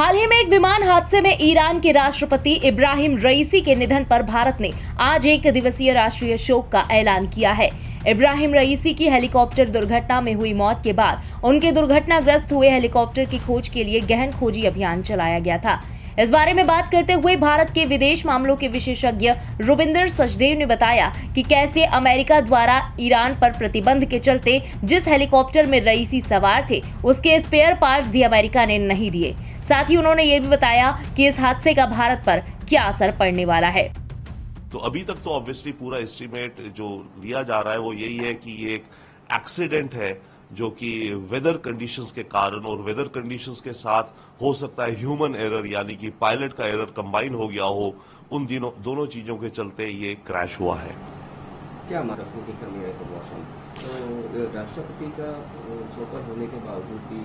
हाल ही में एक विमान हादसे में ईरान के राष्ट्रपति इब्राहिम रईसी के निधन पर भारत ने आज एक दिवसीय राष्ट्रीय शोक का ऐलान किया है। इब्राहिम रईसी की हेलीकॉप्टर दुर्घटना में हुई मौत के बाद उनके दुर्घटनाग्रस्त हुए हेलीकॉप्टर की खोज के लिए गहन खोजी अभियान चलाया गया था। इस बारे में बात करते हुए भारत के विदेश मामलों के विशेषज्ञ रुविंदर सचदेव ने बताया कि कैसे अमेरिका द्वारा ईरान पर प्रतिबंध के चलते जिस हेलीकॉप्टर में रईसी सवार थे उसके स्पेयर पार्ट्स भी अमेरिका ने नहीं दिए। साथ ही उन्होंने ये भी बताया कि इस हादसे का भारत पर क्या असर पड़ने वाला है। तो अभी तक तो ऑब्वियसली पूरा एस्टीमेट जो लिया जा रहा है वो यही है कि ये एक एक्सीडेंट है जो कि वेदर कंडीशंस के कारण और वेदर कंडीशंस के साथ हो सकता है ह्यूमन एरर यानी कि पायलट का एरर कंबाइन हो गया हो। उन दोनों चीजों के चलते ये क्रैश हुआ है। क्या मतलब की कमी है तो मौसम तो राष्ट्रपति का चौपर होने के बावजूद भी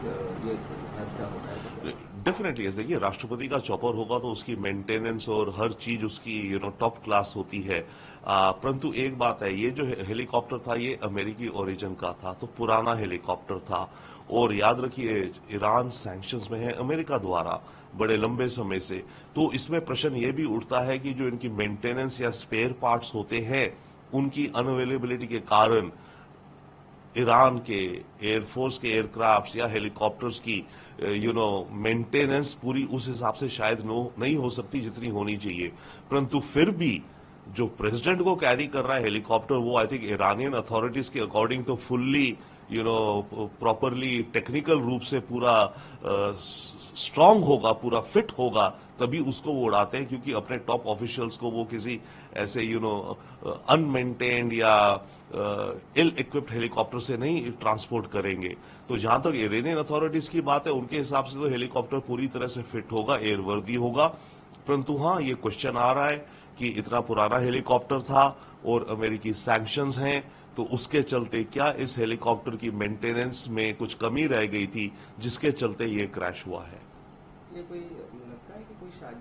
ये हादसा होता है। डेफिनेटली देखिए, राष्ट्रपति का चॉपर होगा तो उसकी मेंटेनेंस और हर चीज उसकी टॉप क्लास होती है। परंतु एक बात है, ये जो हेलीकॉप्टर था ये अमेरिकी ओरिजिन का था, तो पुराना हेलीकॉप्टर था। और याद रखिए, ईरान सैंक्शंस में है अमेरिका द्वारा बड़े लंबे समय से। तो इसमें प्रश्न ये भी उठता है कि जो इनकी मेंटेनेंस या स्पेयर पार्ट्स होते हैं उनकी अनअवेलेबिलिटी के कारण ईरान के एयरफोर्स के एयरक्राफ्ट या हेलीकॉप्टर्स की मेंटेनेंस पूरी उस हिसाब से शायद नहीं हो सकती जितनी होनी चाहिए। परंतु फिर भी जो प्रेसिडेंट को कैरी कर रहा है हेलीकॉप्टर, वो आई थिंक ईरानियन अथॉरिटीज के अकॉर्डिंग तो फुल्ली प्रॉपरली टेक्निकल रूप से पूरा स्ट्रांग होगा, पूरा फिट होगा, तभी उसको वो उड़ाते हैं। क्योंकि अपने टॉप ऑफिशियल्स को वो किसी ऐसे अनमेंटेन्ड या इल इक्विप्ड हेलीकॉप्टर से नहीं ट्रांसपोर्ट करेंगे। तो जहां तक इरानियन अथॉरिटीज की बात है, उनके हिसाब से तो हेलीकॉप्टर पूरी तरह से फिट होगा, एयरवर्दी होगा। परंतु हाँ, ये क्वेश्चन आ रहा है कि इतना पुराना हेलीकॉप्टर था और अमेरिकी सैंक्शंस हैं, तो उसके चलते क्या इस हेलीकॉप्टर की मेंटेनेंस में कुछ कमी रह गई थी जिसके चलते ये क्रैश हुआ है। ये कोई लगता है कि कोई शायद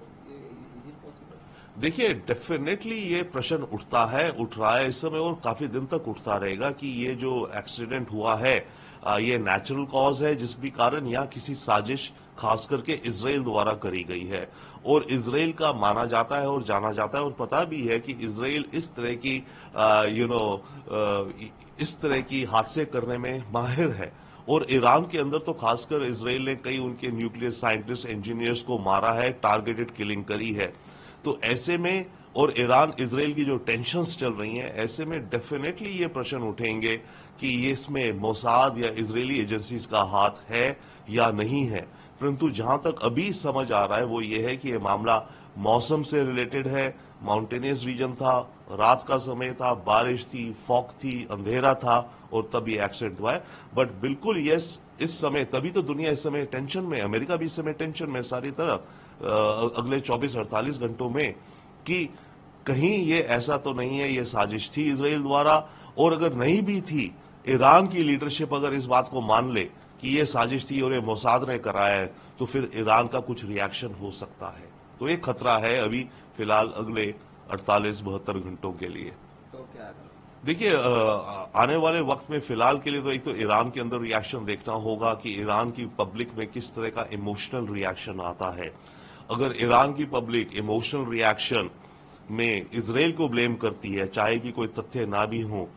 पॉसिबल। देखिए, डेफिनेटली ये प्रश्न उठ रहा है इस समय और काफी दिन तक उठता रहेगा कि ये जो एक्सीडेंट हुआ है ये नेचुरल कॉज है जिस भी कारण या किसी साजिश खास करके इजराइल द्वारा करी गई है। और इजराइल का माना जाता है और जाना जाता है और पता भी है कि इजराइल इस तरह की हादसे करने में माहिर है। और ईरान के अंदर तो खासकर इजराइल ने कई उनके न्यूक्लियर साइंटिस्ट इंजीनियर्स को मारा है, टारगेटेड किलिंग करी है। तो ऐसे में और ईरान इजराइल की जो टेंशन्स चल रही हैं, ऐसे में डेफिनेटली ये प्रश्न उठेंगे कि ये इसमें मोसाद या इजरायली एजेंसीज का हाथ है या नहीं है। परंतु जहां तक अभी समझ आ रहा है वो ये है कि ये मामला मौसम से रिलेटेड है। माउंटेनियस रीजन था, रात का समय था, बारिश थी, फॉग थी, अंधेरा था और तब ये एक्सीडेंट हुआ है। बट बिल्कुल यस, इस समय तभी तो दुनिया इस समय टेंशन में, अमेरिका भी इस समय टेंशन में सारी तरह अगले 24-48 घंटों में कि कहीं ये ऐसा तो नहीं है ये साजिश थी इजराइल द्वारा। और अगर नहीं भी थी, ईरान की लीडरशिप अगर इस बात को मान ले कि ये साजिश थी और ये मोसाद ने कराया है, तो फिर ईरान का कुछ रिएक्शन हो सकता है। तो ये खतरा है अभी फिलहाल अगले 48-72 घंटों के लिए। तो क्या देखिए, आने वाले वक्त में फिलहाल के लिए तो एक तो ईरान के अंदर रिएक्शन देखना होगा कि ईरान की पब्लिक में किस तरह का इमोशनल रिएक्शन आता है। अगर ईरान की पब्लिक इमोशनल रिएक्शन में इजराइल को ब्लेम करती है, चाहे कि कोई तथ्य ना भी हो,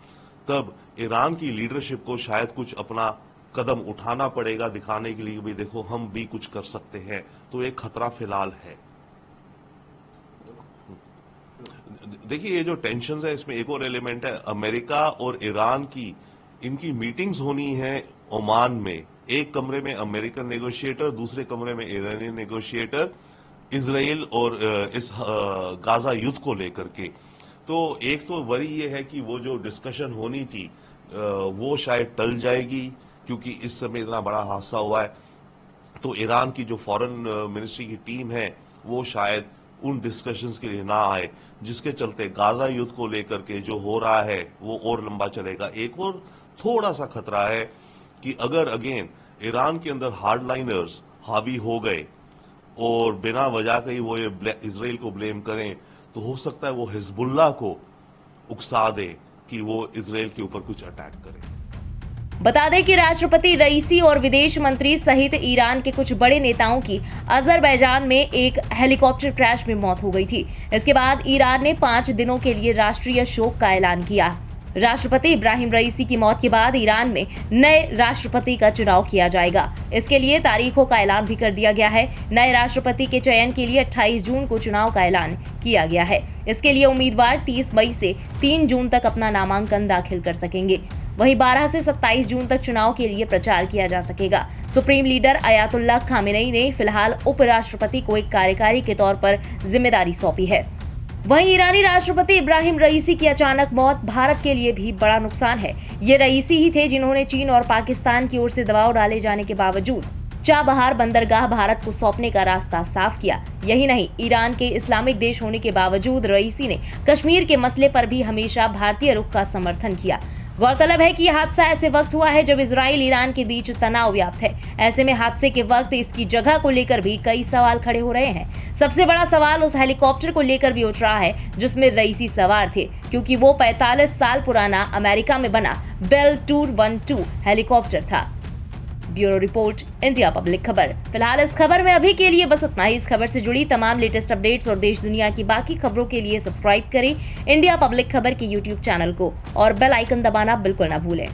तब ईरान की लीडरशिप को शायद कुछ अपना कदम उठाना पड़ेगा, दिखाने के लिए भी देखो हम भी कुछ कर सकते हैं। तो एक खतरा फिलहाल है। देखिए, ये जो टेंशन है इसमें एक और एलिमेंट है, अमेरिका और ईरान की इनकी मीटिंग्स होनी है ओमान में। एक कमरे में अमेरिकन नेगोशिएटर, दूसरे कमरे में ईरानियन नेगोशिएटर, इजराइल और इस गाजा युद्ध को लेकर के। तो एक तो वरी ये है कि वो जो डिस्कशन होनी थी वो शायद टल जाएगी क्योंकि इस समय इतना बड़ा हादसा हुआ है। तो ईरान की जो फॉरेन मिनिस्ट्री की टीम है वो शायद उन डिस्कशंस के लिए ना आए, जिसके चलते गाजा युद्ध को लेकर के जो हो रहा है वो और लंबा चलेगा। एक और थोड़ा सा खतरा है कि अगर अगेन ईरान के अंदर हार्डलाइनर्स हावी हो गए और बिना वजह के ही वो ये इजराइल को ब्लेम करें, तो हो सकता है वो हिजबुल्लाह को उकसा दें कि वो इजराइल के ऊपर कुछ अटैक करें। बता दें कि राष्ट्रपति रईसी और विदेश मंत्री सहित ईरान के कुछ बड़े नेताओं की अजरबैजान में एक हेलीकॉप्टर क्रैश में मौत हो गई थी। इसके बाद ईरान ने 5 दिनों के लिए राष्ट्रीय शोक का ऐलान किया। राष्ट्रपति इब्राहिम रईसी की मौत के बाद ईरान में नए राष्ट्रपति का चुनाव किया जाएगा। इसके लिए तारीखों का ऐलान भी कर दिया गया है। नए राष्ट्रपति के चयन के लिए 28 जून को चुनाव का ऐलान किया गया है। इसके लिए उम्मीदवार 30 मई से 3 जून तक अपना नामांकन दाखिल कर सकेंगे। वहीं 12 से 27 जून तक चुनाव के लिए प्रचार किया जा सकेगा। सुप्रीम लीडर अयातुल्लाह खामेनेई ने फिलहाल उपराष्ट्रपति को एक कार्यकारी के तौर पर जिम्मेदारी सौंपी है। वहीं ईरानी राष्ट्रपति इब्राहिम रईसी की अचानक मौत भारत के लिए भी बड़ा नुकसान है। ये रईसी ही थे जिन्होंने चीन और पाकिस्तान की ओर से दबाव डाले जाने के बावजूद चाबहार बंदरगाह भारत को सौंपने का रास्ता साफ किया। यही नहीं, ईरान के इस्लामिक देश होने के बावजूद रईसी ने कश्मीर के मसले पर भी हमेशा भारतीय रुख का समर्थन किया। गौरतलब है कि यह हादसा ऐसे वक्त हुआ है जब इजराइल ईरान के बीच तनाव व्याप्त है। ऐसे में हादसे के वक्त इसकी जगह को लेकर भी कई सवाल खड़े हो रहे हैं। सबसे बड़ा सवाल उस हेलीकॉप्टर को लेकर भी उठ रहा है जिसमें रईसी सवार थे, क्योंकि वो 45 साल पुराना अमेरिका में बना बेल 212 हेलीकॉप्टर था। ब्यूरो रिपोर्ट, इंडिया पब्लिक खबर। फिलहाल इस खबर में अभी के लिए बस इतना ही। इस खबर से जुड़ी तमाम लेटेस्ट अपडेट्स और देश दुनिया की बाकी खबरों के लिए सब्सक्राइब करें इंडिया पब्लिक खबर के YouTube चैनल को और बेल आइकन दबाना बिल्कुल ना भूलें।